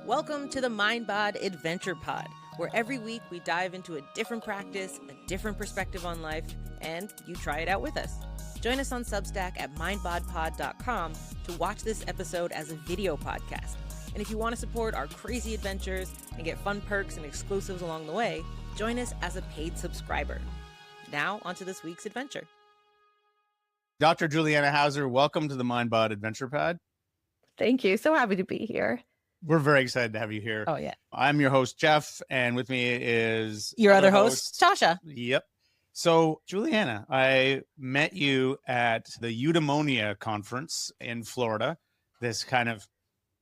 Welcome to the MindBod Adventure Pod, where every week we dive into a different practice, a different perspective on life, and you try it out with us. Join us on Substack at mindbodpod.com to watch this episode as a video podcast. And if you want to support our crazy adventures and get fun perks and exclusives along the way, join us as a paid subscriber. Now, onto this week's adventure. Dr. Juliana Hauser, welcome to the MindBod Adventure Pod. Thank you. So happy to be here. We're very excited to have you here. Oh, yeah. I'm your host, Jeff, and with me is your other host, Tasha. Yep. So, Juliana, I met you at the Eudaimonia conference in Florida, this kind of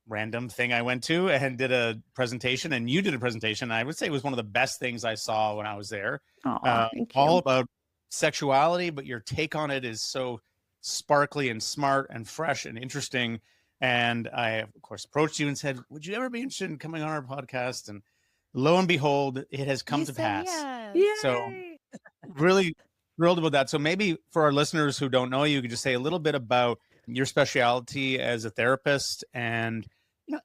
random thing I went to, and did a presentation, and you did a presentation. I would say it was one of the best things I saw when I was there. Thank you. All about sexuality, but your take on it is so sparkly and smart and fresh and interesting. And I, of course, approached you and said, would you ever be interested in coming on our podcast? And lo and behold, it has come to pass. Yes. So really thrilled about that. So maybe for our listeners who don't know you, you could just say a little bit about your specialty as a therapist and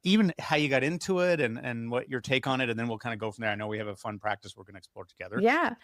even how you got into it and what your take on it. And then we'll kind of go from there. I know we have a fun practice we're going to explore together. Yeah.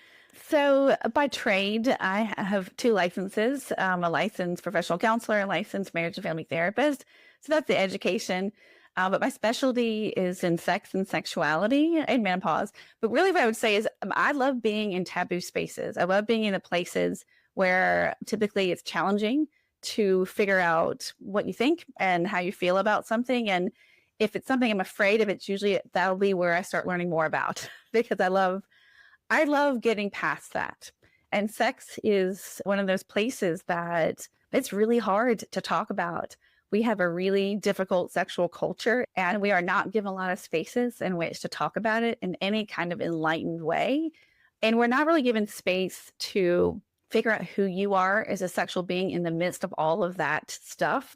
So by trade, I have two licenses, a licensed professional counselor, a licensed marriage and family therapist. So that's the education. But my specialty is in sex and sexuality and menopause. But really what I would say is I love being in taboo spaces. I love being in the places where typically it's challenging to figure out what you think and how you feel about something. And if it's something I'm afraid of, it's usually that'll be where I start learning more about because I love getting past that. And sex is one of those places that it's really hard to talk about. We have a really difficult sexual culture, and we are not given a lot of spaces in which to talk about it in any kind of enlightened way. And we're not really given space to figure out who you are as a sexual being in the midst of all of that stuff.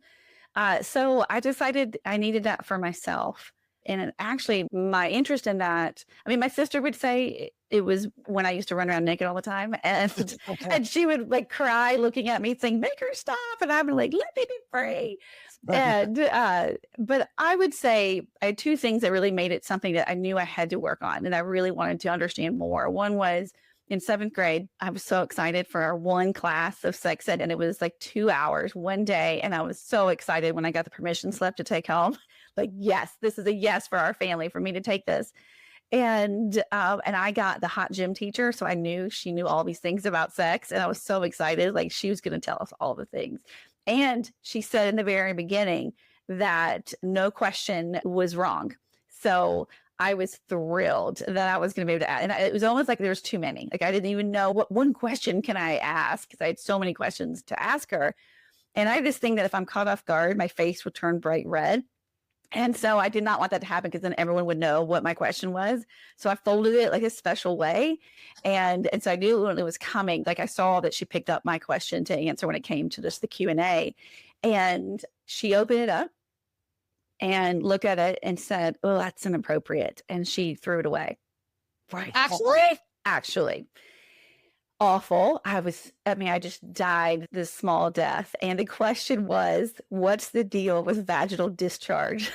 So I decided I needed that for myself. And actually, my interest in that, my sister would say it was when I used to run around naked all the time. And, and she would like cry looking at me saying, make her stop. And I'm like, let me be free. And, but I would say I had two things that really made it something that I knew I had to work on. And I really wanted to understand more. One was in 7th grade, I was so excited for our one class of sex ed. And it was like 2 hours one day. And I was so excited when I got the permission slip to take home. Like, yes, this is a yes for our family for me to take this. And I got the hot gym teacher. So I knew she knew all these things about sex. And I was so excited. Like she was going to tell us all the things. And she said in the very beginning that no question was wrong. So I was thrilled that I was going to be able to ask. And it was almost like there was too many. Like I didn't even know what one question can I ask because I had so many questions to ask her. And I had this thing that if I'm caught off guard, my face would turn bright red. And so I did not want that to happen because then everyone would know what my question was. So I folded it like a special way. And so I knew when it was coming, like I saw that she picked up my question to answer when it came to just the Q&A. And she opened it up and looked at it and said, oh, that's inappropriate. And she threw it away. Right. Actually. Awful. I just died this small death. And the question was, what's the deal with vaginal discharge?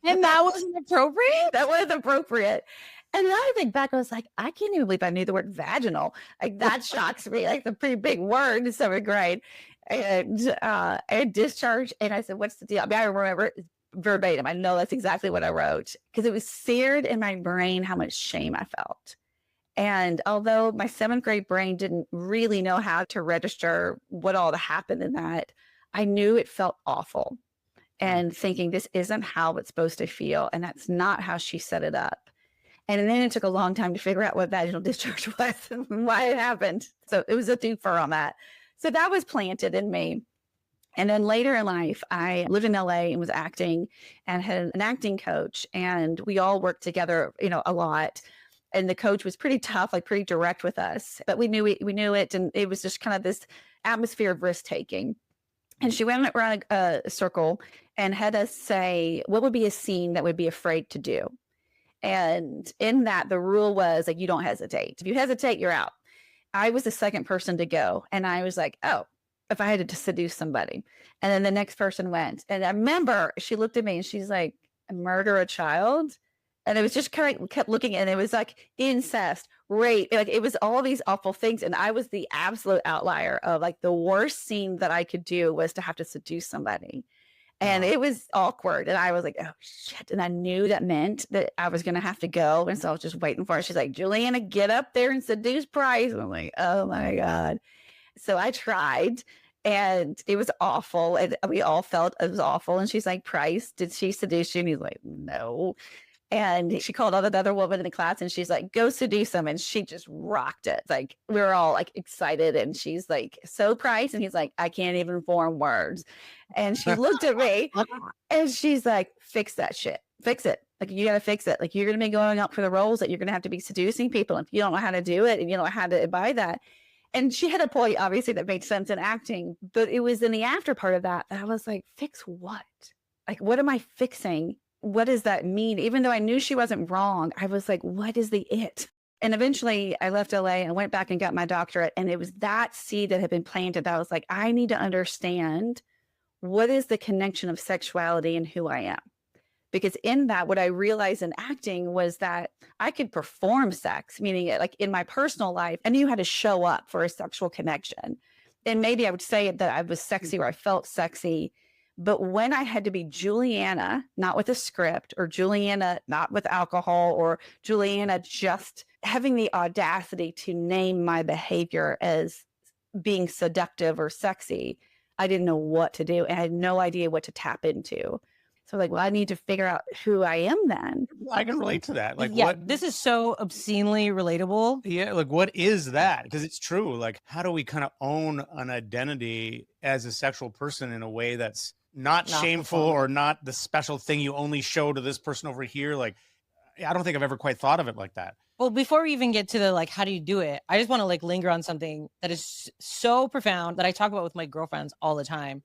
And that wasn't appropriate? That was appropriate. And then I think back, I was like, I can't even believe I knew the word vaginal. Like that shocks me. Like the pretty big word in 7th grade. And discharge. And I said, what's the deal? I remember it verbatim. I know that's exactly what I wrote because it was seared in my brain how much shame I felt. And although my 7th grade brain didn't really know how to register what all happened in that, I knew it felt awful and thinking this isn't how it's supposed to feel. And that's not how she set it up. And then it took a long time to figure out what vaginal discharge was and why it happened. So it was a twofer on that. So that was planted in me. And then later in life, I lived in LA and was acting and had an acting coach. And we all worked together, a lot. And the coach was pretty tough, like pretty direct with us, but we knew it. And it was just kind of this atmosphere of risk taking. And she went around a circle and had us say, what would be a scene that would be afraid to do? And in that, the rule was like, you don't hesitate. If you hesitate, you're out. I was the second person to go. And I was like, oh, if I had to seduce somebody. And then the next person went. And I remember she looked at me and she's like, murder a child. And it was just kept looking, and it was like incest, rape, like it was all these awful things. And I was the absolute outlier of like the worst scene that I could do was to have to seduce somebody. And it was awkward. And I was like, oh shit. And I knew that meant that I was going to have to go. And so I was just waiting for her. She's like, Juliana, get up there and seduce Price. And I'm like, oh my God. So I tried, and it was awful. And we all felt it was awful. And she's like, Price, did she seduce you? And he's like, no. And she called out another woman in the class, and she's like, go seduce him. And she just rocked it. Like, we were all like excited. And she's like, so Price. And he's like, I can't even form words. And she looked at me and she's like, fix that shit. Fix it. Like, you got to fix it. Like, you're going to be going up for the roles that you're going to have to be seducing people. If you don't know how to do it and you don't know how to abide that. And she had a point, obviously, that made sense in acting. But it was in the after part of that I was like, fix what? Like, what am I fixing? What does that mean? Even though I knew she wasn't wrong, I was like, what is the it? And eventually I left LA and went back and got my doctorate. And it was that seed that had been planted that I was like, I need to understand what is the connection of sexuality and who I am. Because in that, what I realized in acting was that I could perform sex, meaning like in my personal life, I knew how to show up for a sexual connection. And maybe I would say that I was sexy or I felt sexy. But when I had to be Juliana, not with a script, or Juliana, not with alcohol, or Juliana just having the audacity to name my behavior as being seductive or sexy, I didn't know what to do. And I had no idea what to tap into. So like, well, I need to figure out who I am then. I can relate to that. Like, yeah, what? This is so obscenely relatable. Yeah, like, what is that? Because it's true. Like, how do we kind of own an identity as a sexual person in a way that's not shameful or not the special thing you only show to this person over here? Like, I don't think I've ever quite thought of it like that. Well, before we even get to the like, how do you do it? I just want to like linger on something that is so profound that I talk about with my girlfriends all the time.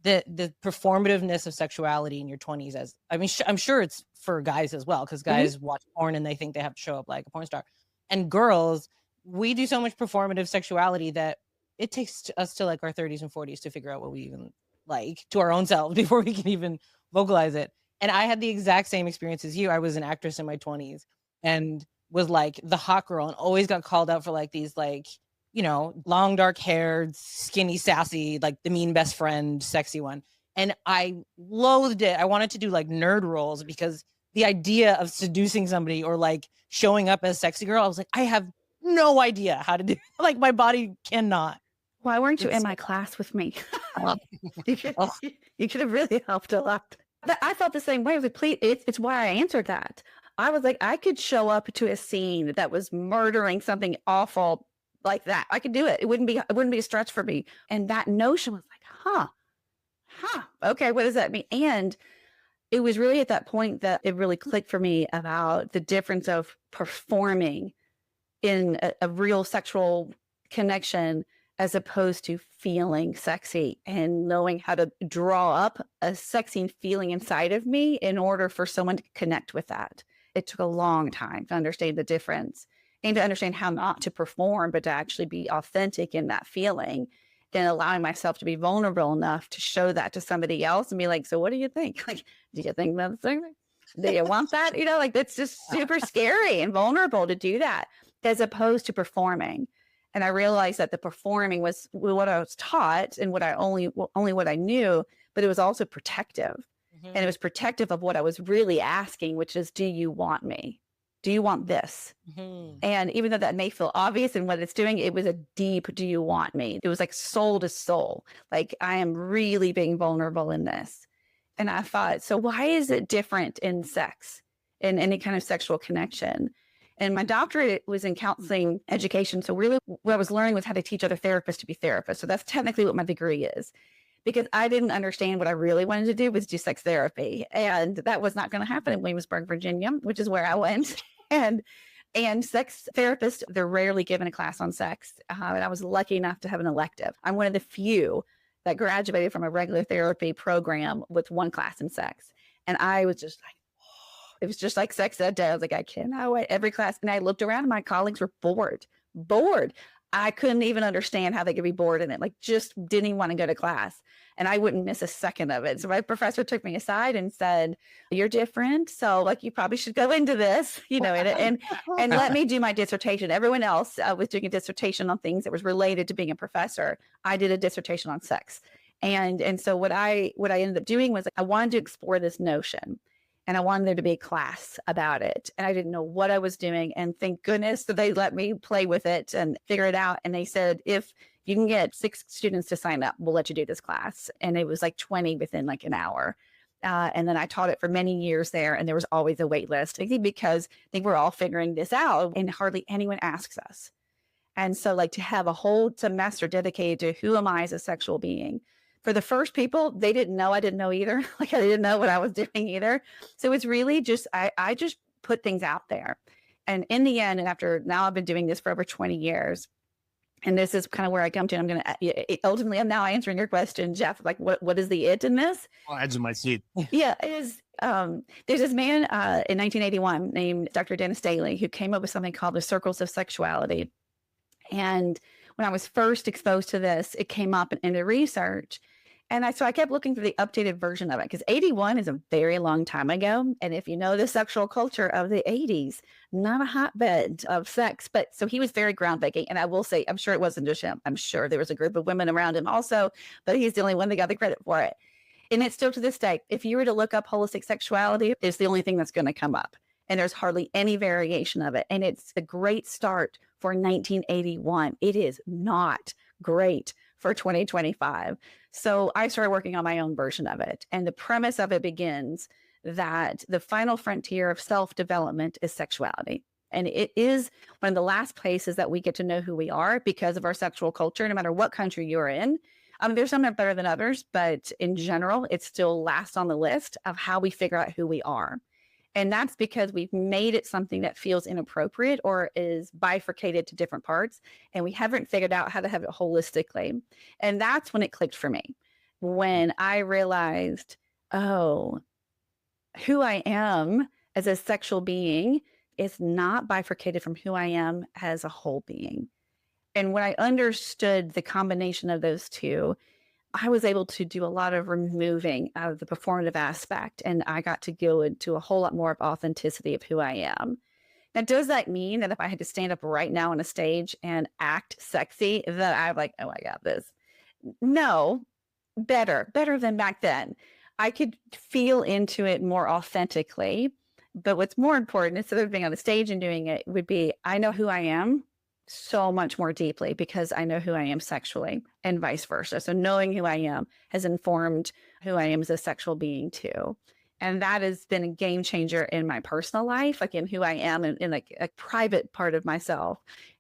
The performativeness of sexuality in your 20s, as I mean, I'm sure it's for guys as well, because guys watch porn and they think they have to show up like a porn star. And girls, we do so much performative sexuality that it takes us to like our 30s and 40s to figure out what we even like to our own selves before we can even vocalize it. And I had the exact same experience as you. I was an actress in my 20s and was like the hot girl and always got called out for like these like, you know, long, dark haired, skinny, sassy, like the mean best friend, sexy one. And I loathed it. I wanted to do like nerd roles because the idea of seducing somebody or like showing up as sexy girl, I was like, I have no idea how to do it. Like my body cannot. Why weren't you in my class with me? You could have really helped a lot. But I felt the same way. I was like, please, it's why I answered that. I was like, I could show up to a scene that was murdering something awful like that. I could do it. It wouldn't be a stretch for me. And that notion was like, okay, what does that mean? And it was really at that point that it really clicked for me about the difference of performing in a real sexual connection as opposed to feeling sexy and knowing how to draw up a sexy feeling inside of me in order for someone to connect with that. It took a long time to understand the difference and to understand how not to perform, but to actually be authentic in that feeling and allowing myself to be vulnerable enough to show that to somebody else and be like, so what do you think? Like, do you think that's sexy? Do you want that? You know, like that's just super scary and vulnerable to do that as opposed to performing. And I realized that the performing was what I was taught and what I only what I knew, but it was also protective. And it was protective of what I was really asking, which is, do you want me? Do you want this? And even though that may feel obvious in what it's doing, it was a deep, do you want me? It was like soul to soul. Like, I am really being vulnerable in this. And I thought, so why is it different in sex, in any kind of sexual connection? And my doctorate was in counseling education. So really what I was learning was how to teach other therapists to be therapists. So that's technically what my degree is. Because I didn't understand what I really wanted to do was do sex therapy. And that was not going to happen in Williamsburg, Virginia, which is where I went. And sex therapists, they're rarely given a class on sex. And I was lucky enough to have an elective. I'm one of the few that graduated from a regular therapy program with one class in sex. And I was just like, it was just like sex that day. I was like, I cannot wait. Every class. And I looked around and my colleagues were bored. I couldn't even understand how they could be bored in it. Like, just didn't even want to go to class. And I wouldn't miss a second of it. So my professor took me aside and said, "You're different. So like, you probably should go into this, and let me do my dissertation." Everyone else was doing a dissertation on things that was related to being a professor. I did a dissertation on sex. And so what I ended up doing was I wanted to explore this notion. And I wanted there to be a class about it. And I didn't know what I was doing. And thank goodness that they let me play with it and figure it out. And they said, if you can get 6 students to sign up, we'll let you do this class. And it was like 20 within like an hour. And then I taught it for many years there. And there was always a wait list, because I think we're all figuring this out and hardly anyone asks us. And so like to have a whole semester dedicated to who am I as a sexual being. For the first people, they didn't know. I didn't know either. Like, I didn't know what I was doing either. So it's really just, I just put things out there. And in the end, and after now I've been doing this for over 20 years, and this is kind of where I come to, and I'm going to, ultimately, I'm now answering your question, Jeff, like what is the it in this? Well, edge of my seat. Yeah, it is. There's this man in 1981 named Dr. Dennis Daly who came up with something called the circles of sexuality. And when I was first exposed to this, it came up in the research. And so I kept looking for the updated version of it, because 81 is a very long time ago. And if you know the sexual culture of the 80s, not a hotbed of sex. But so he was very groundbreaking. And I will say, I'm sure it wasn't just him. I'm sure there was a group of women around him also, but he's the only one that got the credit for it. And it's still to this day, if you were to look up holistic sexuality, it's the only thing that's going to come up. And there's hardly any variation of it. And it's a great start for 1981. It is not great for 2025. So I started working on my own version of it. And the premise of it begins that the final frontier of self-development is sexuality. And it is one of the last places that we get to know who we are because of our sexual culture, no matter what country you're in. There's some that are better than others, but in general, it's still last on the list of how we figure out who we are. And that's because we've made it something that feels inappropriate or is bifurcated to different parts. And we haven't figured out how to have it holistically. And that's when it clicked for me. When I realized, oh, who I am as a sexual being is not bifurcated from who I am as a whole being. And when I understood the combination of those two, I was able to do a lot of removing out of the performative aspect, and I got to go into a whole lot more of authenticity of who I am. Now, does that mean that if I had to stand up right now on a stage and act sexy, that I'm like, oh, I got this? No, better than back then. I could feel into it more authentically. But what's more important, instead of being on the stage and doing it, would be I know who I am so much more deeply because I know who I am sexually and vice versa. So knowing who I am has informed who I am as a sexual being too. And that has been a game changer in my personal life, like in who I am in like a private part of myself.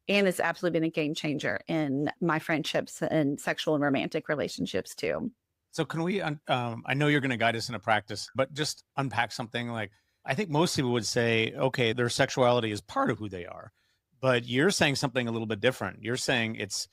And it's absolutely been a game changer in my friendships and sexual and romantic relationships too. So can we, I know you're going to guide us in a practice, but just unpack something like, I think most people would say, okay, their sexuality is part of who they are. But you're saying something a little bit different. You're saying it's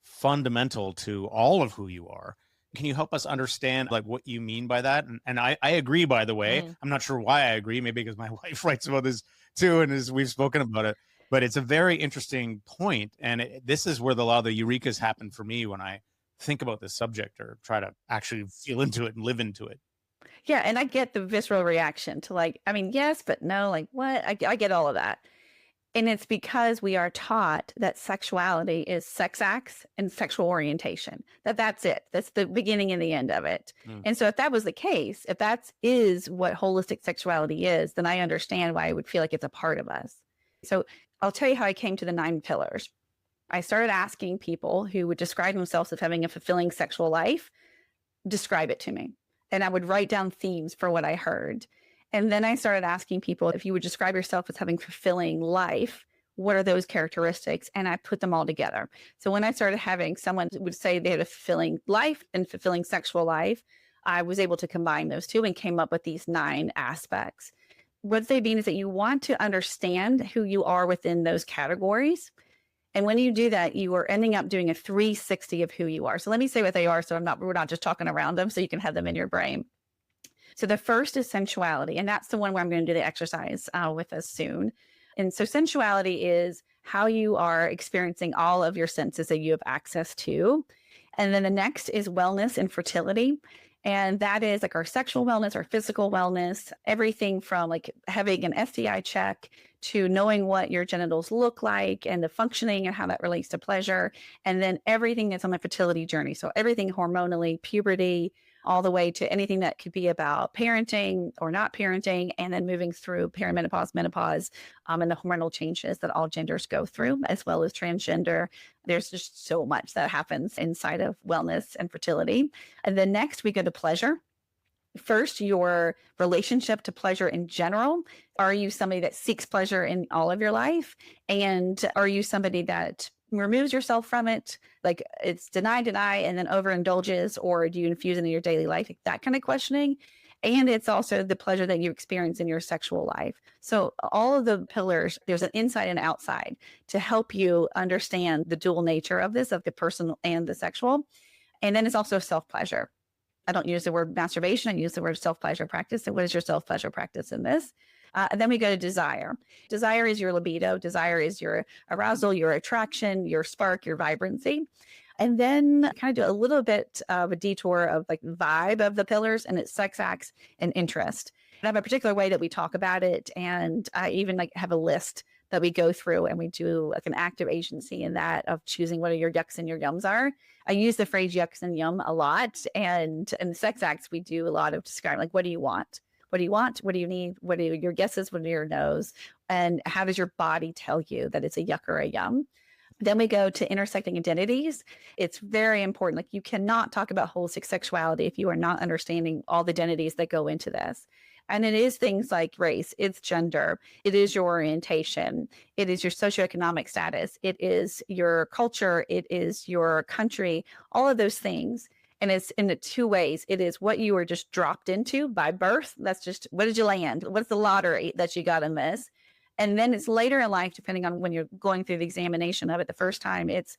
fundamental to all of who you are. Can you help us understand like what you mean by that? And I agree, by the way. I'm not sure why I agree, maybe because my wife writes about this too, and we've spoken about it. But it's a very interesting point. And this is where a lot of the eurekas happen for me when I think about this subject or try to actually feel into it and live into it. Yeah, and I get the visceral reaction to like, I mean, yes, but no, like what? I get all of that. And it's because we are taught that sexuality is sex acts and sexual orientation, that's it. That's the beginning and the end of it. And so if that was the case, if that is what holistic sexuality is, then I understand why I would feel like it's a part of us. So I'll tell you how I came to the 9 pillars. I started asking people who would describe themselves as having a fulfilling sexual life, describe it to me. And I would write down themes for what I heard. And then I started asking people, if you would describe yourself as having fulfilling life, what are those characteristics? And I put them all together. So when I started having someone who would say they had a fulfilling life and fulfilling sexual life, I was able to combine those two and came up with these 9 aspects. What they mean is that you want to understand who you are within those categories. And when you do that, you are ending up doing a 360 of who you are. So let me say what they are. So we're not just talking around them, so you can have them in your brain. So the first is sensuality, and that's the one where I'm going to do the exercise with us soon. And so sensuality is how you are experiencing all of your senses that you have access to. And then the next is wellness and fertility. And that is like our sexual wellness, our physical wellness, everything from like having an STI check to knowing what your genitals look like and the functioning and how that relates to pleasure. And then everything that's on the fertility journey. So everything hormonally, puberty, all the way to anything that could be about parenting or not parenting, and then moving through perimenopause, menopause, and the hormonal changes that all genders go through, as well as transgender. There's just so much that happens inside of wellness and fertility. And then next we go to pleasure. First, your relationship to pleasure in general. Are you somebody that seeks pleasure in all of your life? And are you somebody that removes yourself from it? Like it's deny, and then overindulges, or do you infuse it in your daily life? Like that kind of questioning. And it's also the pleasure that you experience in your sexual life. So all of the pillars, there's an inside and outside to help you understand the dual nature of this, of the personal and the sexual. And then it's also self-pleasure. I don't use the word masturbation. I use the word self-pleasure practice. So what is your self-pleasure practice in this? And then we go to desire. Desire is your libido. Desire is your arousal, your attraction, your spark, your vibrancy. And then kind of do a little bit of a detour of like vibe of the pillars, and it's sex acts and interest. And I have a particular way that we talk about it. And I even like have a list that we go through, and we do like an active agency in that of choosing what your yucks and your yums are. I use the phrase yucks and yum a lot. And in the sex acts, we do a lot of describing like, what do you want? What do you want? What do you need? What are your guesses? What are your no's? And how does your body tell you that it's a yuck or a yum? Then we go to intersecting identities. It's very important. Like you cannot talk about holistic sexuality if you are not understanding all the identities that go into this. And it is things like race, it's gender, it is your orientation, it is your socioeconomic status, it is your culture, it is your country, all of those things. And it's in the two ways. It is what you were just dropped into by birth. That's just, what did you land? What's the lottery that you got to miss? And then it's later in life, depending on when you're going through the examination of it the first time, it's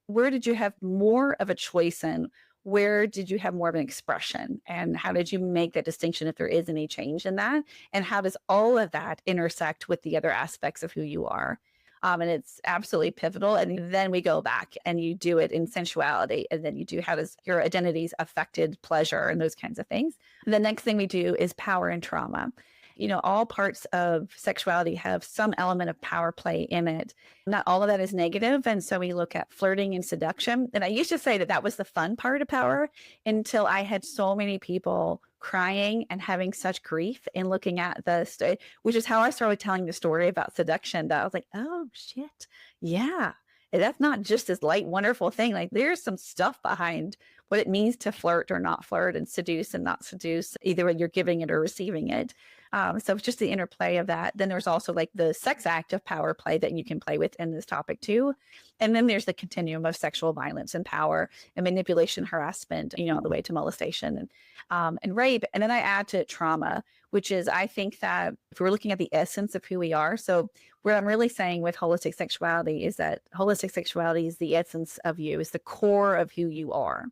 where did you have more of a choice in? Where did you have more of an expression? And how did you make that distinction if there is any change in that? And how does all of that intersect with the other aspects of who you are? And it's absolutely pivotal. And then we go back and you do it in sensuality. And then you do how does your identities affected pleasure and those kinds of things. The next thing we do is power and trauma. You know, all parts of sexuality have some element of power play in it. Not all of that is negative. And so we look at flirting and seduction. And I used to say that that was the fun part of power until I had so many people crying and having such grief in looking at the story, which is how I started telling the story about seduction, that I was like, oh shit. Yeah. That's not just this light, wonderful thing. Like there's some stuff behind what it means to flirt or not flirt and seduce and not seduce, either when you're giving it or receiving it. So it's just the interplay of that. Then there's also like the sex act of power play that you can play with in this topic too. And then there's the continuum of sexual violence and power and manipulation, harassment, you know, all the way to molestation and rape. And then I add to it trauma, which is, I think that if we're looking at the essence of who we are, so what I'm really saying with holistic sexuality is that holistic sexuality is the essence of you, is the core of who you are.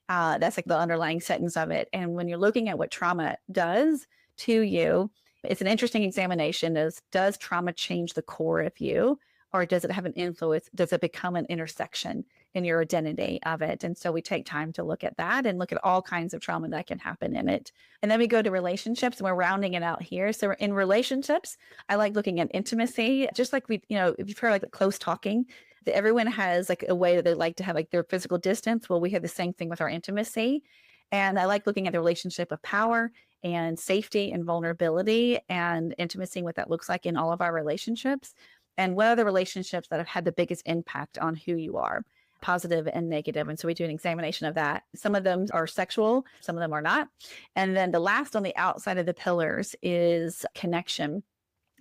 That's like the underlying sentence of it. And when you're looking at what trauma does to you, it's an interesting examination is, does trauma change the core of you, or does it have an influence? Does it become an intersection in your identity of it? And so we take time to look at that and look at all kinds of trauma that can happen in it. And then we go to relationships, and we're rounding it out here. So in relationships, I like looking at intimacy, just like we, you know, if you've heard like the close talking, that everyone has like a way that they like to have like their physical distance. Well, we have the same thing with our intimacy. And I like looking at the relationship of power and safety and vulnerability and intimacy, what that looks like in all of our relationships. And what are the relationships that have had the biggest impact on who you are, positive and negative. And so we do an examination of that. Some of them are sexual, some of them are not. And then the last on the outside of the pillars is connection.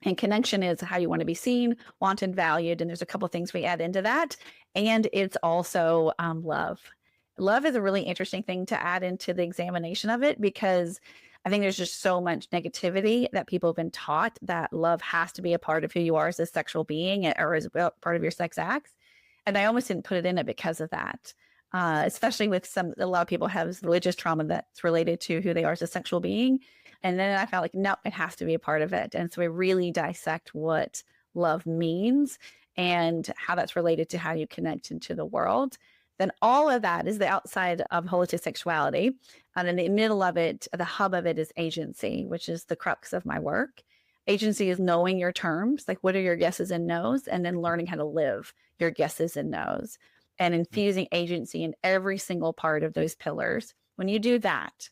And connection is how you want to be seen, wanted, valued. And there's a couple of things we add into that. And it's also love. Love is a really interesting thing to add into the examination of it, because I think there's just so much negativity that people have been taught that love has to be a part of who you are as a sexual being or as a part of your sex acts. And I almost didn't put it in it because of that, especially with a lot of people have religious trauma that's related to who they are as a sexual being. And then I felt like, no, it has to be a part of it. And so we really dissect what love means and how that's related to how you connect into the world, then all of that is the outside of holistic sexuality. And in the middle of it, the hub of it is agency, which is the crux of my work. Agency is knowing your terms, like what are your yeses and nos, and then learning how to live your yeses and nos and infusing agency in every single part of those pillars. When you do that,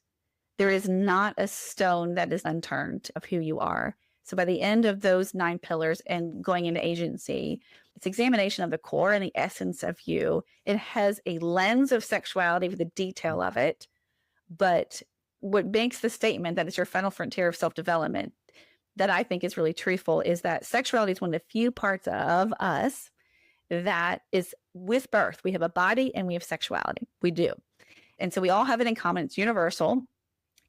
there is not a stone that is unturned of who you are. So by the end of those 9 pillars and going into agency, it's examination of the core and the essence of you. It has a lens of sexuality with the detail of it. But what makes the statement that it's your final frontier of self-development that I think is really truthful is that sexuality is one of the few parts of us that is with birth. We have a body and we have sexuality. We do. And so we all have it in common. It's universal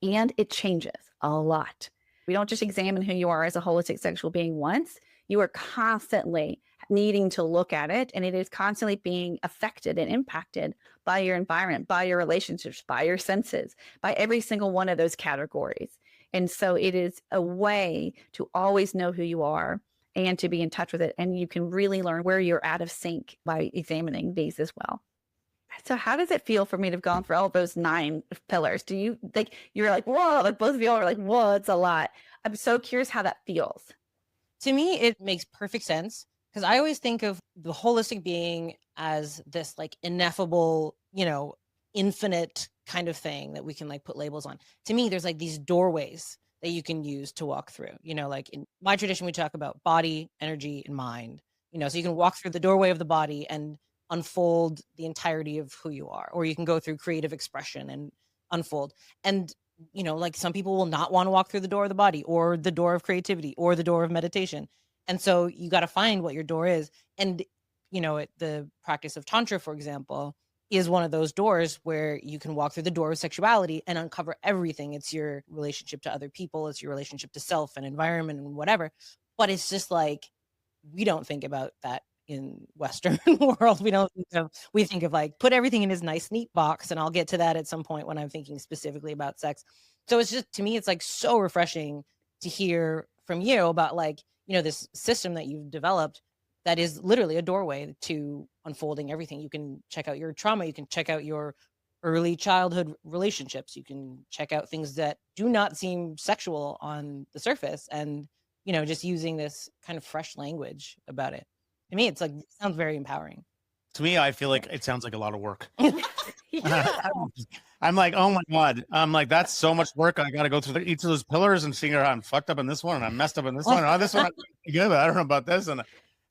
and it changes a lot. We don't just examine who you are as a holistic sexual being once. You are constantly needing to look at it, and it is constantly being affected and impacted by your environment, by your relationships, by your senses, by every single one of those categories. And so it is a way to always know who you are and to be in touch with it. And you can really learn where you're out of sync by examining these as well. So how does it feel for me to have gone for all those 9 pillars? Do you like, you're like, whoa, like both of you are like, whoa, it's a lot. I'm so curious how that feels. To me, it makes perfect sense because I always think of the holistic being as this like ineffable, infinite kind of thing that we can like put labels on. To me, there's like these doorways that you can use to walk through, like in my tradition, we talk about body, energy, and mind, so you can walk through the doorway of the body and unfold the entirety of who you are, or you can go through creative expression and unfold. And, like some people will not want to walk through the door of the body or the door of creativity or the door of meditation. And so you got to find what your door is. And, the practice of Tantra, for example, is one of those doors where you can walk through the door of sexuality and uncover everything. It's your relationship to other people. It's your relationship to self and environment and whatever. But it's just like, we don't think about that in Western world. We think of like, put everything in his nice, neat box. And I'll get to that at some point when I'm thinking specifically about sex. So it's just, to me, it's like so refreshing to hear from you about like, this system that you've developed that is literally a doorway to unfolding everything. You can check out your trauma. You can check out your early childhood relationships. You can check out things that do not seem sexual on the surface. And, just using this kind of fresh language about it. To me, it's like, it sounds very empowering. To me, I feel like it sounds like a lot of work. Yeah. I'm like, oh my God. I'm like, that's so much work. I got to go through each of those pillars and figure out I'm fucked up in this one and I'm messed up in this one. And this one, I'm good, but I don't know about this. And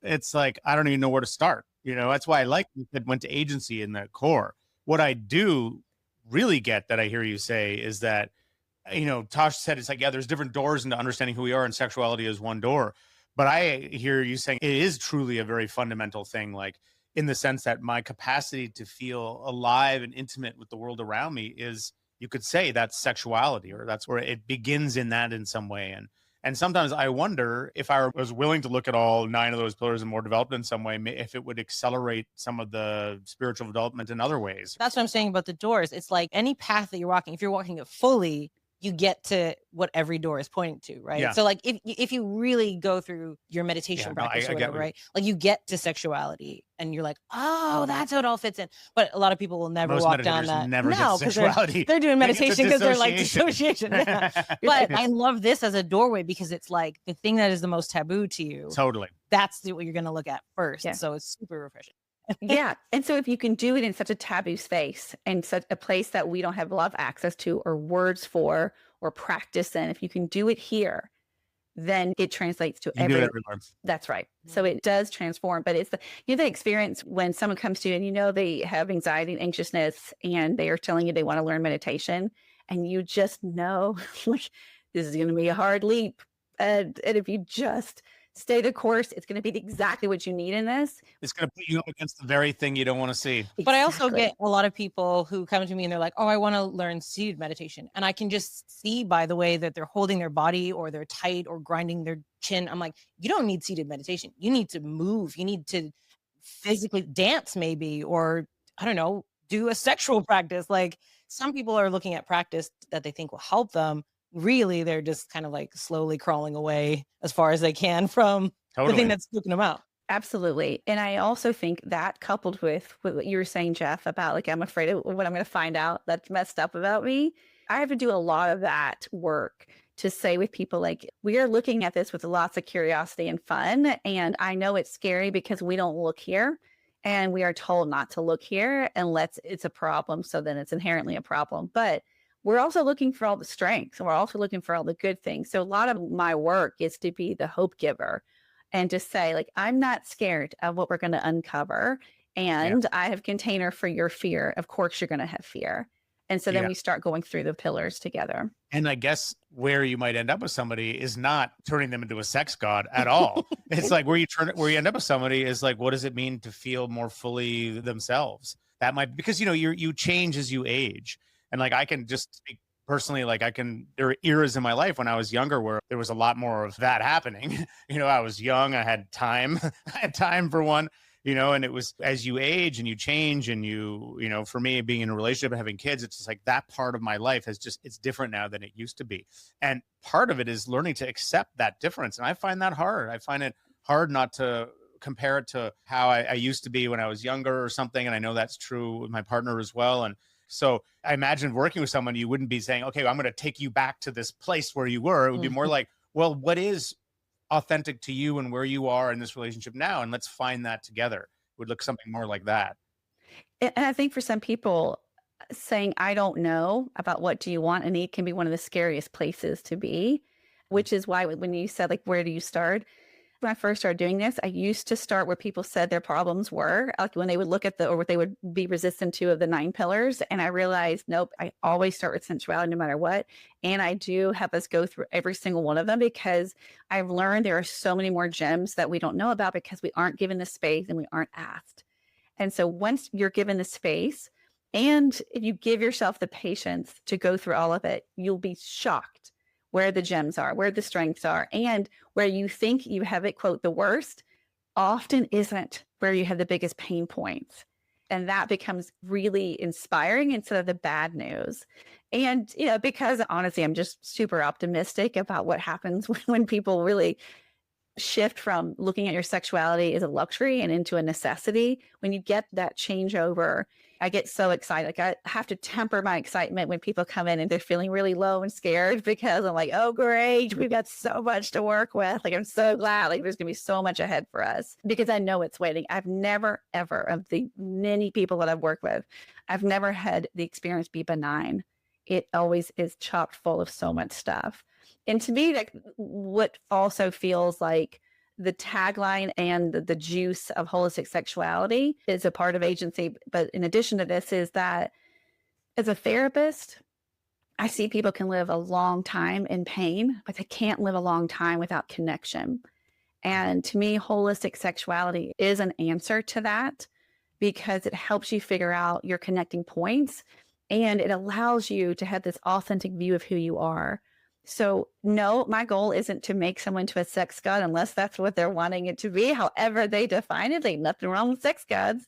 it's like, I don't even know where to start. That's why I like that went to agency in the core. What I do really get that I hear you say is that, Tosh said, it's like, yeah, there's different doors into understanding who we are, and sexuality is one door. But I hear you saying it is truly a very fundamental thing, like in the sense that my capacity to feel alive and intimate with the world around me is, you could say, that's sexuality, or that's where it begins in that in some way. And sometimes I wonder if I was willing to look at all 9 of those pillars and more developed in some way, if it would accelerate some of the spiritual development in other ways. That's what I'm saying about the doors. It's like any path that you're walking, if you're walking it fully, you get to what every door is pointing to, right? Yeah. So like if you really go through your meditation practice or whatever, right? Like you get to sexuality and you're like, oh, that's how it all fits in. But a lot of people will never walk down that. Never get to sexuality. They're doing meditation because they're like dissociation. Yeah. But I love this as a doorway because it's like the thing that is the most taboo to you. Totally. That's what you're going to look at first. Yeah. So it's super refreshing. Yeah. And so if you can do it in such a taboo space and such a place that we don't have a lot of access to or words for or practice in, if you can do it here, then it translates to everywhere. That's right. So it does transform, but it's the experience when someone comes to you and they have anxiety and anxiousness and they are telling you they want to learn meditation and you just know like this is going to be a hard leap. And if you just stay the course, it's going to be exactly what you need in this. It's going to put you up against the very thing you don't want to see. Exactly. But I also get a lot of people who come to me and they're like, oh, I want to learn seated meditation. And I can just see by the way that they're holding their body or they're tight or grinding their chin. I'm like, you don't need seated meditation. You need to move. You need to physically dance maybe, or I don't know, do a sexual practice. Like some people are looking at practice that they think will help them. Really, they're just kind of like slowly crawling away as far as they can from the thing Totally. that's spooking them out. Absolutely. And I also think that coupled with what you were saying, Jeff, about like, I'm afraid of what I'm going to find out that's messed up about me. I have to do a lot of that work to say with people, like, we are looking at this with lots of curiosity and fun. And I know it's scary because we don't look here and we are told not to look here unless it's a problem. So then it's inherently a problem. But we're also looking for all the strengths and we're also looking for all the good things. So a lot of my work is to be the hope giver and just say, like, I'm not scared of what we're going to uncover. And I have container for your fear. Of course, you're going to have fear. And so then we start going through the pillars together. And I guess where you might end up with somebody is not turning them into a sex god at all. It's like where you end up with somebody is like, what does it mean to feel more fully themselves? That might, because, you know, you change as you age. And like, I can just speak personally, like there were eras in my life when I was younger where there was a lot more of that happening. You know, I was young, I had time, for one, you know, and it was as you age and you change and you know, for me being in a relationship and having kids, it's just like that part of my life it's different now than it used to be. And part of it is learning to accept that difference. And I find that hard. I find it hard not to compare it to how I used to be when I was younger or something. And I know that's true with my partner as well. And so I imagine working with someone, you wouldn't be saying, okay, I'm going to take you back to this place where you were. It would be more like, well, what is authentic to you and where you are in this relationship now? And let's find that together. It would look something more like that. And I think for some people, saying, I don't know about what do you want and need can be one of the scariest places to be, which is why when you said, like, where do you start? When I first started doing this, I used to start where people said their problems were, like when they would look at or what they would be resistant to of the 9 pillars. And I realized, nope, I always start with sensuality no matter what. And I do have us go through every single one of them because I've learned there are so many more gems that we don't know about because we aren't given the space and we aren't asked. And so once you're given the space and if you give yourself the patience to go through all of it, you'll be shocked where the gems are, where the strengths are, and where you think you have it, quote, the worst, often isn't where you have the biggest pain points. And that becomes really inspiring instead of the bad news. And, you know, because honestly, I'm just super optimistic about what happens when people really shift from looking at your sexuality as a luxury and into a necessity. When you get that changeover, I get so excited. Like, I have to temper my excitement when people come in and they're feeling really low and scared because I'm like, oh, great, we've got so much to work with. Like, I'm so glad, like, there's going to be so much ahead for us because I know it's waiting. I've never, ever, of the many people that I've worked with, I've never had the experience be benign. It always is chock full of so much stuff. And to me, like, what also feels like the tagline and the juice of holistic sexuality is a part of agency. But in addition to this is that as a therapist, I see people can live a long time in pain, but they can't live a long time without connection. And to me, holistic sexuality is an answer to that because it helps you figure out your connecting points and it allows you to have this authentic view of who you are. So no, my goal isn't to make someone to a sex god unless that's what they're wanting it to be, however they define it. There's nothing wrong with sex gods.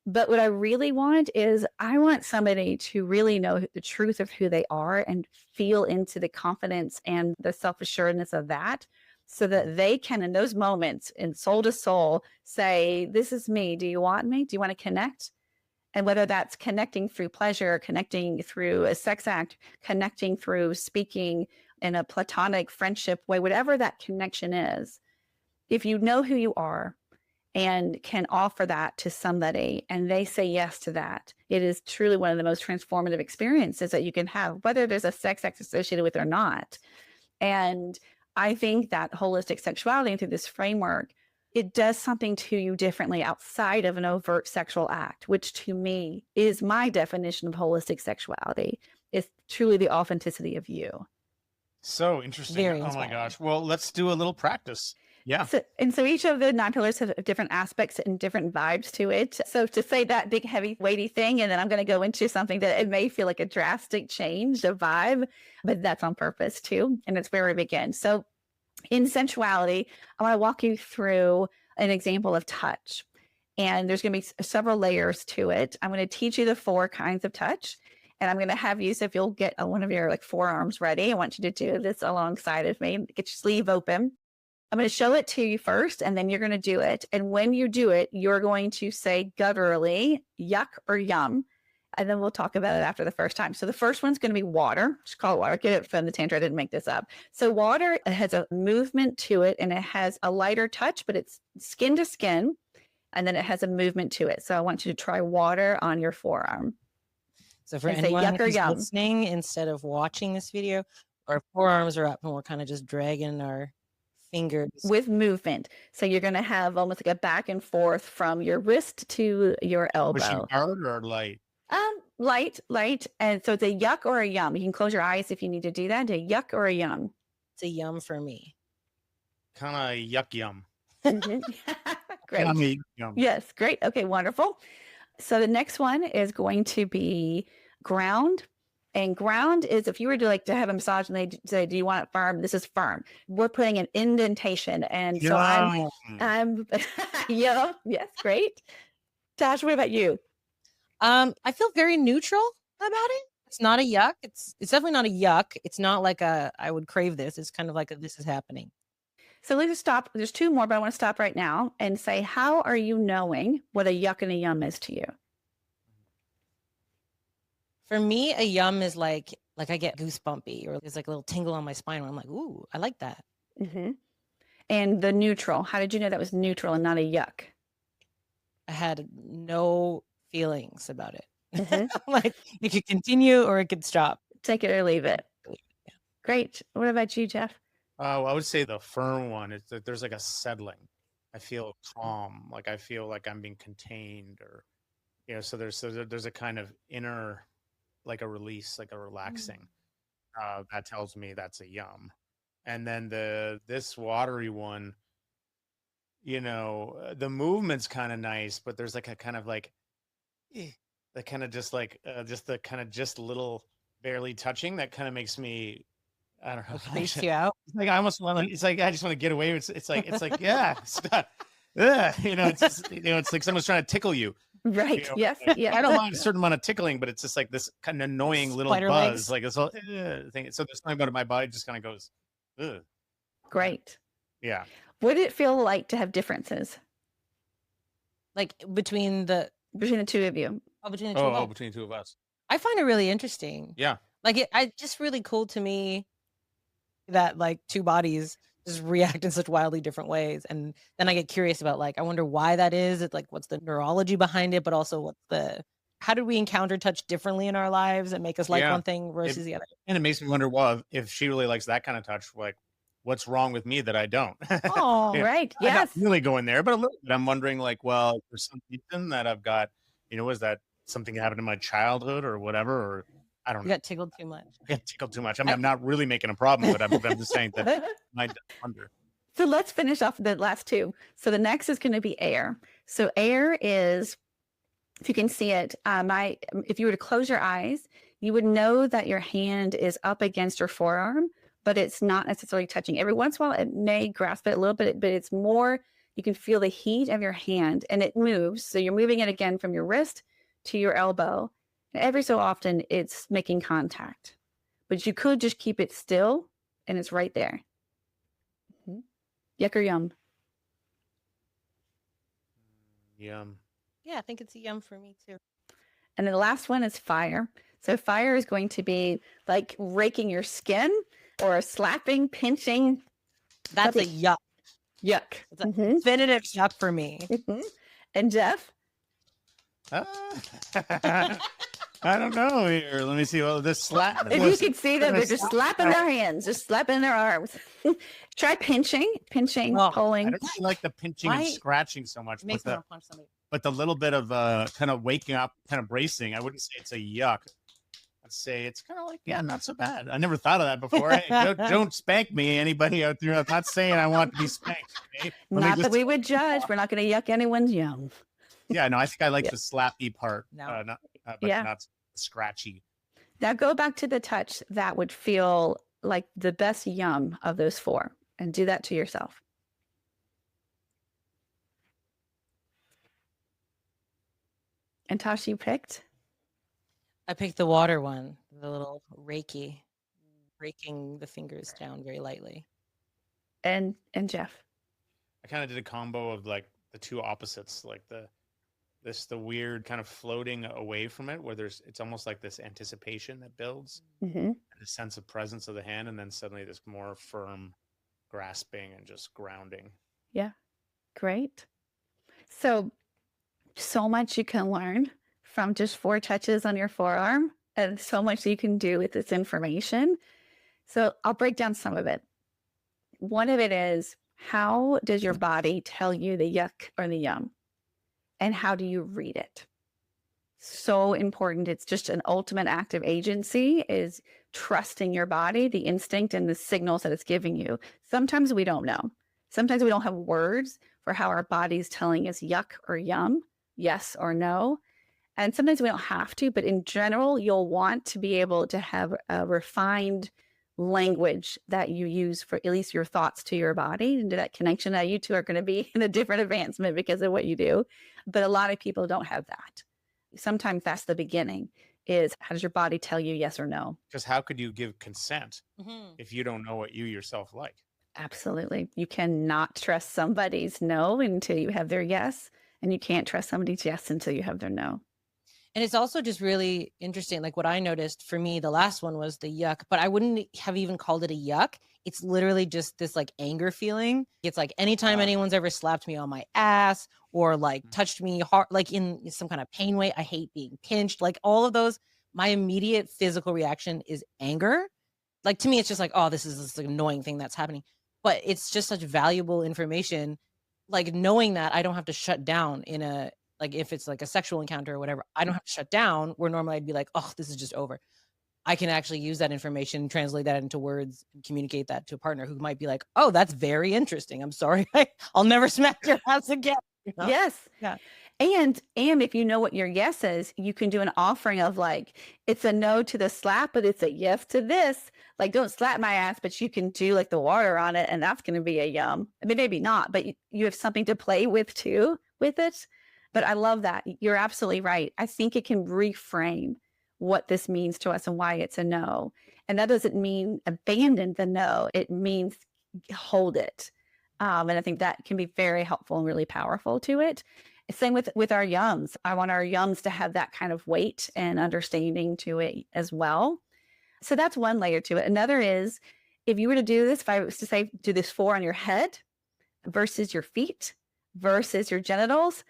But what I really want is I want somebody to really know the truth of who they are and feel into the confidence and the self-assuredness of that so that they can, in those moments, in soul to soul, say, this is me. Do you want me? Do you want to connect? And whether that's connecting through pleasure, connecting through a sex act, connecting through speaking in a platonic friendship way, whatever that connection is, if you know who you are and can offer that to somebody and they say yes to that, it is truly one of the most transformative experiences that you can have, whether there's a sex act associated with it or not. And I think that holistic sexuality through this framework, it does something to you differently outside of an overt sexual act, which to me is my definition of holistic sexuality. It's truly the authenticity of you. So interesting. Very Oh my inspiring. gosh. Well, let's do a little practice. Yeah. So each of the 9 pillars have different aspects and different vibes to it. So to say that big, heavy, weighty thing, and then I'm going to go into something that it may feel like a drastic change of vibe, but that's on purpose too. And it's where we begin. So in sensuality, I want to walk you through an example of touch. And there's going to be several layers to it. I'm going to teach you the 4 kinds of touch. And I'm going to have you, so if you'll get one of your like forearms ready, I want you to do this alongside of me. Get your sleeve open. I'm going to show it to you first, and then you're going to do it. And when you do it, you're going to say gutturally, yuck or yum. And then we'll talk about it after the first time. So the first one's going to be water. Just call it water. Get it from the tantra. I didn't make this up. So water has a movement to it, and it has a lighter touch, but it's skin to skin. And then it has a movement to it. So I want you to try water on your forearm. So for And say anyone yuck or who's yum. listening, instead of watching this video, our forearms are up and we're kind of just dragging our fingers. With movement. So you're going to have almost like a back and forth from your wrist to your Was she elbow. hard or light? Light. And so it's a yuck or a yum. You can close your eyes if you need to do that. A yuck or a yum. It's a yum for me. Kind of yuck yum. Great. Yummy yum. Yes, great. Okay, wonderful. So the next one is going to be ground. And ground is if you were to have a massage and they say, do you want it firm? This is firm. We're putting an indentation. And so I'm yeah, yes, great. Tash, what about you? I feel very neutral about it. It's not a yuck. It's definitely not a yuck. It's not like I would crave this. It's kind of like this is happening. So let's just stop. There's two more, but I want to stop right now and say, how are you knowing what a yuck and a yum is to you? For me, a yum is like I get goosebumpy or there's like a little tingle on my spine where I'm like, ooh, I like that. Mm-hmm. And the neutral, how did you know that was neutral and not a yuck? I had no feelings about it. Mm-hmm. Like it could continue or it could stop. Take it or leave it. Yeah. Great. What about you, Jeff? I would say the firm one is that there's like a settling. I feel calm, like I feel like I'm being contained, or so there's a kind of inner, like a release, like a relaxing. That tells me that's a yum. And then this watery one, the movement's kind of nice, but there's like a kind of like that kind of just like just the kind of just little barely touching that kind of makes me, I don't know. Freaks you out. It's like I almost want to. It's like I just want to get away. It's like yeah, stop. It's just, it's like someone's trying to tickle you. Right. Yes. Yeah. I don't mind a certain amount of tickling, but it's just like this kind of annoying little Spider buzz, legs. like this whole thing. So there's something about it. My body just kind of goes, ugh. Great. Yeah. What did it feel like to have differences Like between the two of you? between the two of us. Between the two of us. I find it really interesting. Yeah. Like it's just really cool to me that like two bodies just react in such wildly different ways. And then I get curious about I wonder why that is. It's like, what's the neurology behind it, but also how did we encounter touch differently in our lives and make us like one thing versus the other? And it makes me wonder, well, if she really likes that kind of touch, like what's wrong with me that I don't? Oh, right. Yes. I'm not really going there, but a little bit. I'm wondering well, for some reason that I've got, is that something that happened in my childhood or whatever, or I don't know. You got tickled too much. I got tickled too much. I mean, I'm not really making a problem, but I'm just saying that I wonder. So let's finish off the last two. So the next is going to be air. So air is, if you can see it, if you were to close your eyes, you would know that your hand is up against your forearm, but it's not necessarily touching. Every once in a while, it may grasp it a little bit, but it's more, you can feel the heat of your hand and it moves. So you're moving it again from your wrist to your elbow. And every so often it's making contact, but you could just keep it still and it's right there. Yuck or yum? Yum. Yeah, I think it's a yum for me too. And then the last one is fire. So fire is going to be like raking your skin or slapping, pinching. That's a yuck. Yuck. It's a definitive yuck for me. And Jeff? I don't know here. Let me see. Well, this slap. If you could see them, they're just slapping their hands, just slapping their arms. Try pinching, pulling. I don't really like the pinching and scratching so much. It makes me want to punch somebody. But the little bit of kind of waking up, kind of bracing, I wouldn't say it's a yuck. I'd say it's kind of like, yeah, not so bad. I never thought of that before. Hey, don't spank me, anybody out there. I'm not saying I want to be spanked. Okay? Not that we would judge. We're not going to yuck anyone's yum. Yeah, no, I think I like the slappy part, No. but not scratchy. Now go back to the touch that would feel like the best yum of those four, and do that to yourself. And Tosh, you picked? I picked the water one, the little raking the fingers down very lightly. And Jeff. I kind of did a combo of like the two opposites, like the weird kind of floating away from it, where it's almost like this anticipation that builds, Mm-hmm. the sense of presence of the hand, and then suddenly this more firm grasping and just grounding. Yeah. Great. So much you can learn from just 4 touches on your forearm, and so much you can do with this information. So I'll break down some of it. One of it is, how does your body tell you the yuck or the yum? And how do you read it? So important. It's just an ultimate act of agency, is trusting your body, the instinct and the signals that it's giving you. Sometimes we don't know. Sometimes we don't have words for how our body's telling us yuck or yum, yes or no. And sometimes we don't have to, but in general, you'll want to be able to have a refined language that you use for at least your thoughts to your body, and that connection that you two are going to be in a different advancement because of what you do. But a lot of people don't have that. Sometimes that's the beginning, is how does your body tell you yes or no? Because how could you give consent if you don't know what you yourself like? Absolutely. You cannot trust somebody's no until you have their yes, and you can't trust somebody's yes until you have their no. And it's also just really interesting. Like what I noticed for me, the last one was the yuck, but I wouldn't have even called it a yuck. It's literally just this like anger feeling. It's like anytime anyone's ever slapped me on my ass or like touched me hard, like in some kind of pain way, I hate being pinched, like all of those, my immediate physical reaction is anger. Like to me, it's just like, oh, this is this annoying thing that's happening. But it's just such valuable information. Like knowing that I don't have to shut down in a, like if it's like a sexual encounter or whatever, I don't have to shut down, where normally I'd be like, oh, this is just over. I can actually use that information, translate that into words, and communicate that to a partner who might be like, oh, that's very interesting. I'm sorry. I'll never smack your ass again. You know? Yes. Yeah. And if you know what your yes is, you can do an offering of like, it's a no to the slap, but it's a yes to this. Like, don't slap my ass, but you can do like the water on it, and that's going to be a yum. I mean, maybe not, but you have something to play with too with it. But I love that. You're absolutely right. I think it can reframe what this means to us and why it's a no. And that doesn't mean abandon the no. It means hold it. And I think that can be very helpful and really powerful to it. Same with our yums. I want our yums to have that kind of weight and understanding to it as well. So that's one layer to it. Another is, if you were to do this, if I was to say, do this 4 on your head versus your feet versus your genitals,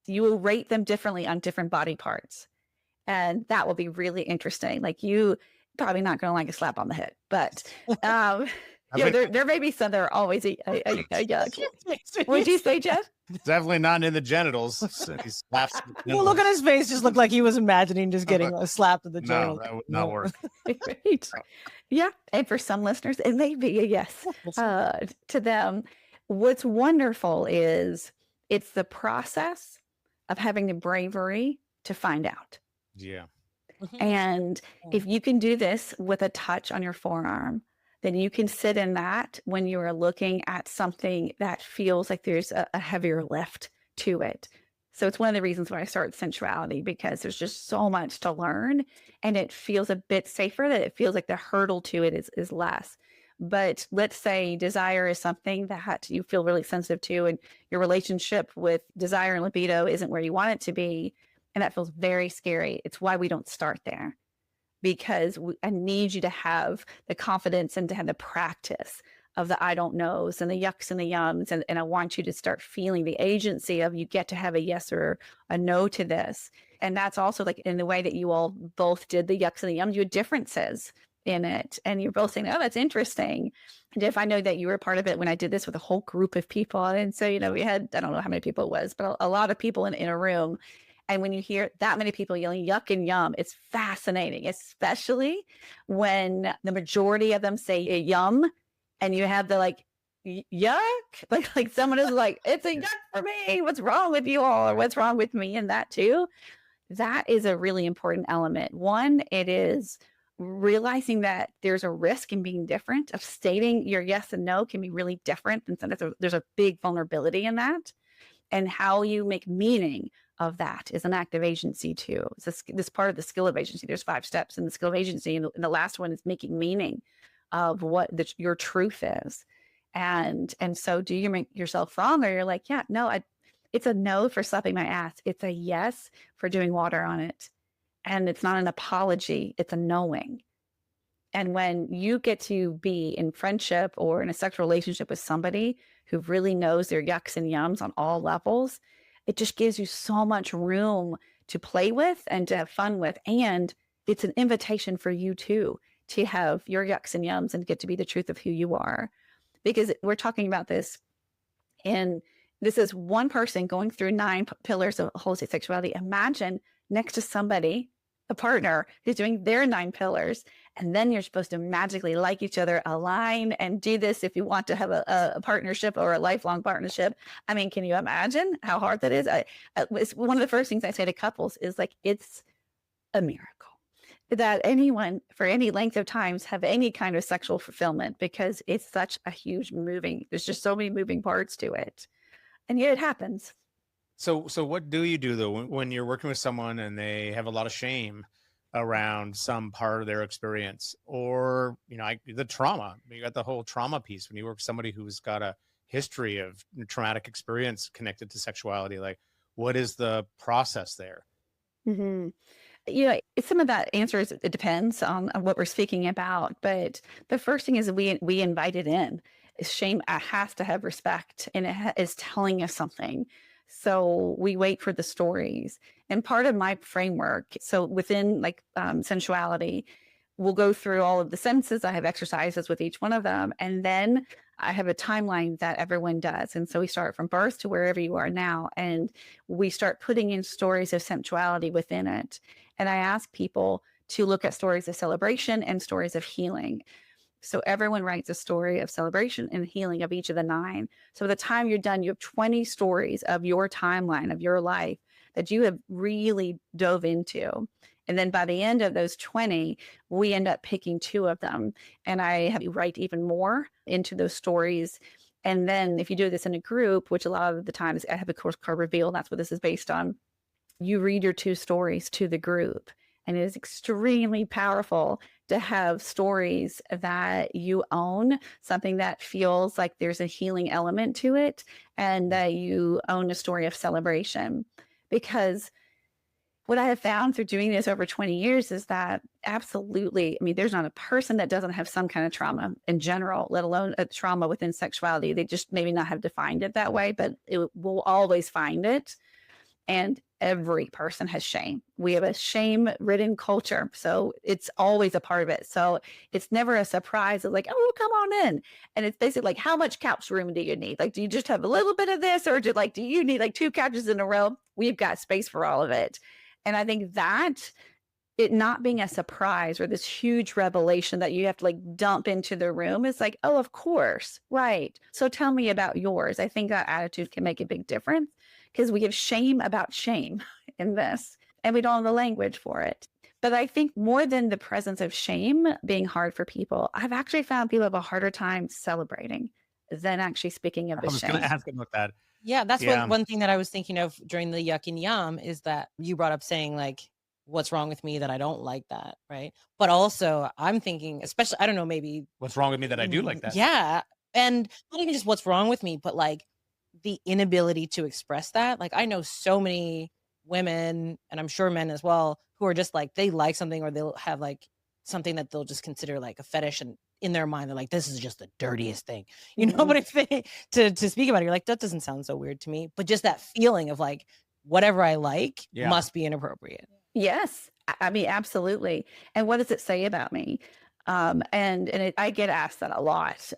you will rate them differently on different body parts. And that will be really interesting. Like, you probably not going to like a slap on the head, but there may be some that are always a yuck. What'd you say, Jeff? Definitely not in the genitals. He slaps the Well, look at his face. Just looked like he was imagining just getting a slap to the jaw. No, that would not work. Right. Yeah. And for some listeners, it may be a yes to them. What's wonderful is it's the process of having the bravery to find out. Yeah. And if you can do this with a touch on your forearm, then you can sit in that when you are looking at something that feels like there's a heavier lift to it. So it's one of the reasons why I started sensuality, because there's just so much to learn, and it feels a bit safer, that it feels like the hurdle to it is less. But let's say desire is something that you feel really sensitive to, and your relationship with desire and libido isn't where you want it to be, and that feels very scary. It's why we don't start there, because I need you to have the confidence and to have the practice of the I don't knows and the yucks and the yums. And I want you to start feeling the agency of, you get to have a yes or a no to this. And that's also like in the way that you all both did the yucks and the yums, you had differences in it. And you're both saying, oh, that's interesting. And if I know that you were part of it when I did this with a whole group of people. And so, we had, I don't know how many people it was, but a lot of people in a room. And when you hear that many people yelling yuck and yum, it's fascinating, especially when the majority of them say a yum, and you have the like, yuck, like someone is like, it's a yuck for me. What's wrong with you all? Or what's wrong with me? And that too, that is a really important element. One, it is realizing that there's a risk in being different, of stating your yes and no can be really different. And so there's a big vulnerability in that. And how you make meaning of that is an act of agency too. It's this part of the skill of agency. There's 5 steps in the skill of agency. And the last one is making meaning of what your truth is. And so do you make yourself wrong, or you're like, yeah, no, it's a no for slapping my ass. It's a yes for doing water on it. And it's not an apology, it's a knowing. And when you get to be in friendship or in a sexual relationship with somebody who really knows their yucks and yums on all levels, it just gives you so much room to play with and to have fun with. And it's an invitation for you too, to have your yucks and yums and get to be the truth of who you are. Because we're talking about this, and this is one person going through 9 pillars of holistic sexuality. Imagine next to somebody, a partner who's doing their 9 pillars. And then you're supposed to magically like each other, align, and do this if you want to have a partnership or a lifelong partnership. I mean, can you imagine how hard that is? It's one of the first things I say to couples is like, it's a miracle that anyone for any length of times have any kind of sexual fulfillment, because it's such a huge there's just so many moving parts to it. And yet it happens. So what do you do though when you're working with someone and they have a lot of shame around some part of their experience, or the trauma? You got the whole trauma piece when you work with somebody who's got a history of traumatic experience connected to sexuality. Like, what is the process there? Mm-hmm. Some of that answer is it depends on what we're speaking about. But the first thing is we invite it in. Shame has to have respect, and it is telling us something. So we wait for the stories. And part of my framework, so within sensuality, we'll go through all of the senses. I have exercises with each one of them. And then I have a timeline that everyone does. And so we start from birth to wherever you are now. And we start putting in stories of sensuality within it. And I ask people to look at stories of celebration and stories of healing. So everyone writes a story of celebration and healing of each of the 9. So by the time you're done, you have 20 stories of your timeline, of your life that you have really dove into. And then by the end of those 20, we end up picking 2 of them. And I have you write even more into those stories. And then if you do this in a group, which a lot of the times I have a course called Reveal, that's what this is based on, you read your 2 stories to the group. And it is extremely powerful to have stories that you own, something that feels like there's a healing element to it, and that you own a story of celebration. Because what I have found through doing this over 20 years is that absolutely, there's not a person that doesn't have some kind of trauma in general, let alone a trauma within sexuality. They just maybe not have defined it that way, but it will always find it. And every person has shame. We have a shame-ridden culture, so it's always a part of it. So it's never a surprise. It's like, oh, come on in. And it's basically like, how much couch room do you need? Like, do you just have a little bit of this, or do you need 2 couches in a row? We've got space for all of it. And I think that it not being a surprise or this huge revelation that you have to dump into the room is like, oh, of course, right. So tell me about yours. I think that attitude can make a big difference, because we have shame about shame in this, and we don't have the language for it. But I think more than the presence of shame being hard for people, I've actually found people have a harder time celebrating than actually speaking of the shame. I was going to ask about that. Yeah, that's one thing that I was thinking of during the yuck and yum is that you brought up saying what's wrong with me that I don't like that, right? But also I'm thinking, especially, I don't know, maybe what's wrong with me that I do like that? Yeah. And not even just what's wrong with me, but the inability to express that. I know so many women, and I'm sure men as well, who are just they like something, or they'll have something that they'll just consider a fetish, and in their mind they're like, this is just the dirtiest thing, but if they to speak about it, you're like, that doesn't sound so weird to me. But just that feeling of whatever I like must be inappropriate. Yes, absolutely. And what does it say about me? I get asked that a lot.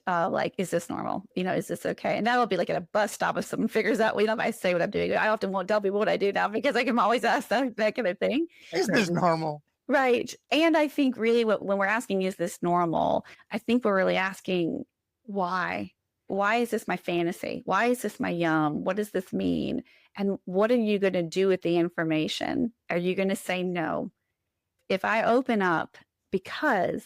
Is this normal? Is this okay? And that'll be at a bus stop if someone figures out, if I say what I'm doing. I often won't tell people what I do now, because I can always ask that kind of thing. Is this normal? Right. And I think really when we're asking, is this normal? I think we're really asking, why? Why is this my fantasy? Why is this my yum? What does this mean? And what are you going to do with the information? Are you going to say no? If I open up, because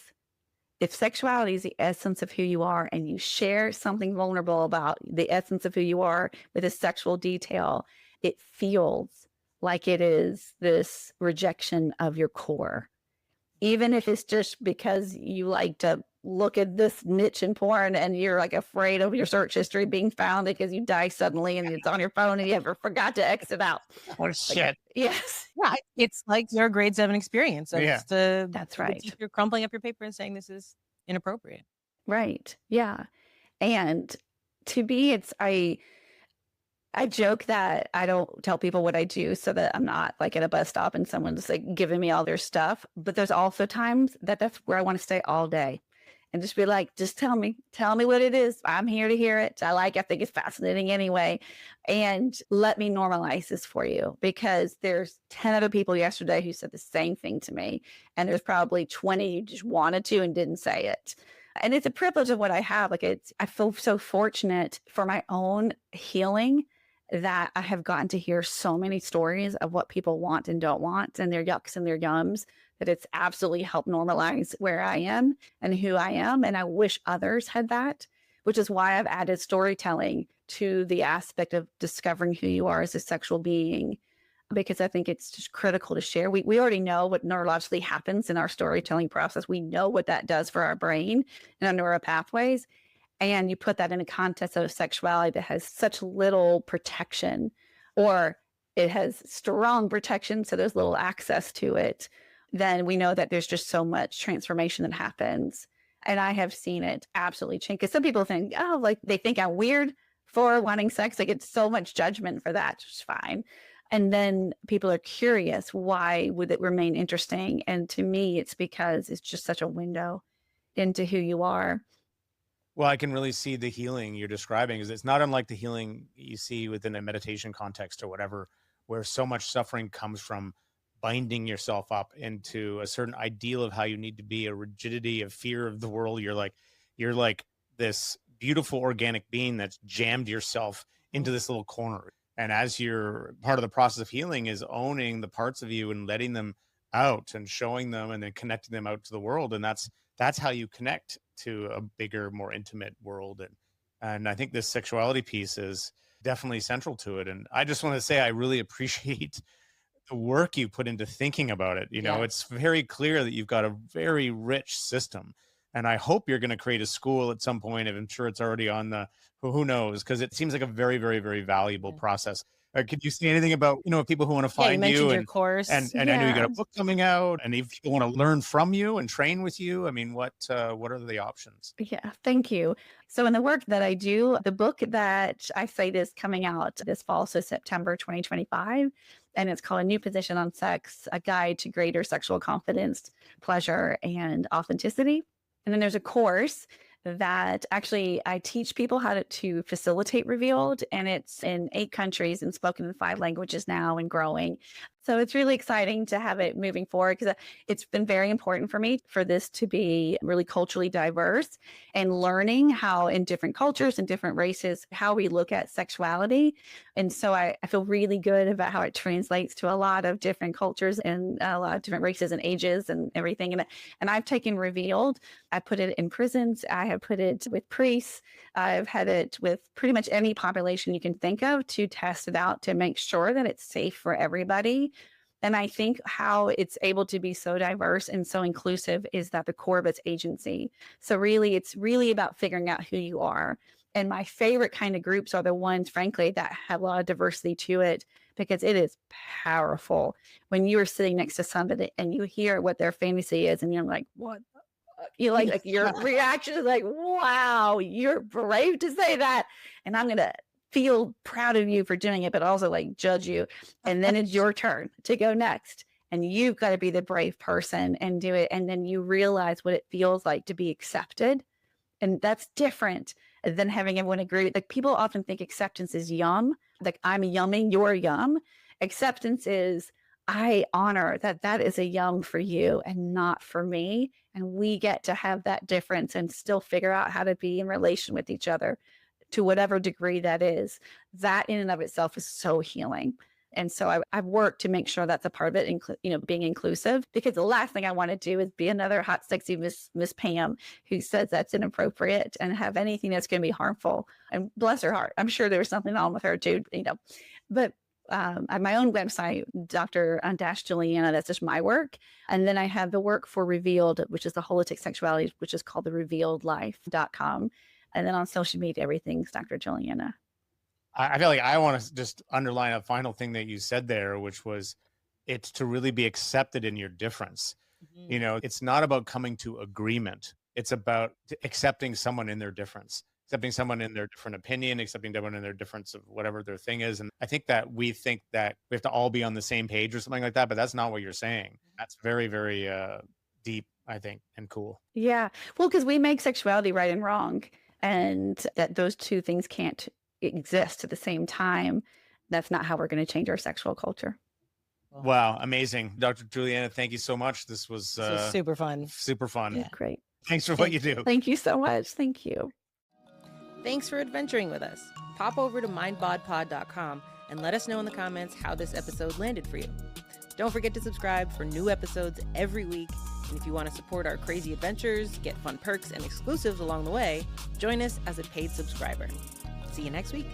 if sexuality is the essence of who you are, and you share something vulnerable about the essence of who you are with a sexual detail, it feels like it is this rejection of your core. Even if it's just because you like to look at this niche in porn and you're like afraid of your search history being found because you die suddenly and it's on your phone and you ever forgot to exit out. Oh, Like, shit. yes, Yeah, it's like your grade 7 experience. Yeah. that's right. You're crumpling up your paper and saying this is inappropriate. Right. Yeah. And to me, I joke that I don't tell people what I do so that I'm not like at a bus stop and someone's like giving me all their stuff. But there's also times that that's where I want to stay all day and just be like, just tell me what it is. I'm here to hear it. I think it's fascinating anyway. And let me normalize this for you, because there's 10 other people yesterday who said the same thing to me. And there's probably 20 who just wanted to and didn't say it. And it's a privilege of what I have. Like I feel so fortunate for my own healing that I have gotten to hear so many stories of what people want and don't want and their yucks and their yums, that it's absolutely helped normalize where I am and who I am. And I wish others had that, which is why I've added storytelling to the aspect of discovering who you are as a sexual being, because I think it's just critical to share. We already know what neurologically happens in our storytelling process. We know what that does for our brain and our neural pathways. And you put that in a context of sexuality that has such little protection, or it has strong protection, so there's little access to it, then we know that there's just so much transformation that happens. And I have seen it absolutely change. Because some people think, oh, like they think I'm weird for wanting sex. Like it's so much judgment for that, which is fine. And then people are curious, why would it remain interesting? And to me, it's because it's just such a window into who you are. Well, I can really see the healing you're describing, is it's not unlike the healing you see within a meditation context or whatever, where so much suffering comes from binding yourself up into a certain ideal of how you need to be, a rigidity of fear of the world. You're like this beautiful organic being that's jammed yourself into this little corner. And as you're part of the process of healing is owning the parts of you and letting them out and showing them and then connecting them out to the world. And that's how you connect to a bigger, more intimate world. And I think this sexuality piece is definitely central to it. And I just want to say, I really appreciate the work you put into thinking about it. You know, it's very clear that you've got a very rich system. And I hope you're going to create a school at some point. I'm sure it's already on the, who knows, because it seems like a very, very, very valuable process. Could you say anything about, people who want to find you you your and course, and I know you got a book coming out, and if people want to learn from you and train with you, I mean, what are the options? Yeah, thank you. So in the work that I do, the book that I cite is coming out this fall, so September 2025, and it's called A New Position on Sex, A Guide to Greater Sexual Confidence, Pleasure, and Authenticity. And then there's a course that actually I teach people how to facilitate Revealed, and it's in 8 countries and spoken in 5 languages now and growing. So it's really exciting to have it moving forward, because it's been very important for me for this to be really culturally diverse, and learning how in different cultures and different races, how we look at sexuality. And so I feel really good about how it translates to a lot of different cultures and a lot of different races and ages and everything. And I've taken Revealed, I put it in prisons, I have put it with priests, I've had it with pretty much any population you can think of to test it out to make sure that it's safe for everybody. And I think how it's able to be so diverse and so inclusive is that the core of its agency. So really, it's really about figuring out who you are. And my favorite kind of groups are the ones, frankly, that have a lot of diversity to it, because it is powerful when you are sitting next to somebody and you hear what their fantasy is, and you're like, what? You like your reaction is like, wow, you're brave to say that. And I'm going to feel proud of you for doing it, but also like judge you. And then it's your turn to go next. And you've got to be the brave person and do it. And then you realize what it feels like to be accepted. And that's different than having everyone agree. Like people often think acceptance is yum. Like I'm yumming, you're yum. Acceptance is, I honor that is a yum for you and not for me. And we get to have that difference and still figure out how to be in relation with each other to whatever degree that is. That in and of itself is so healing. And so I've worked to make sure that's a part of it, being inclusive, because the last thing I want to do is be another hot, sexy Miss Pam who says that's inappropriate and have anything that's going to be harmful. And bless her heart, I'm sure there was something wrong with her too, but at my own website, Dr. Juliana, that's just my work. And then I have the work for Revealed, which is the holistic sexuality, which is called the revealedlife.com. And then on social media, everything's Dr. Juliana. I feel like I want to just underline a final thing that you said there, which was it's to really be accepted in your difference. Mhm. You know, it's not about coming to agreement. It's about accepting someone in their difference, accepting someone in their different opinion, accepting someone in their difference of whatever their thing is. And I think that we think that we have to all be on the same page or something like that, but that's not what you're saying. That's very, very deep, I think, and cool. Yeah. Well, because we make sexuality right and wrong, and that those two things can't exist at the same time. That's not how we're going to change our sexual culture. Wow. Amazing. Dr. Juliana, thank you so much. This was super fun. super fun. Yeah. Great. Thanks for what you do. Thank you so much. Thank you. Thanks for adventuring with us. Pop over to mindbodpod.com and let us know in the comments how this episode landed for you. Don't forget to subscribe for new episodes every week. And if you want to support our crazy adventures, get fun perks and exclusives along the way, join us as a paid subscriber. See you next week.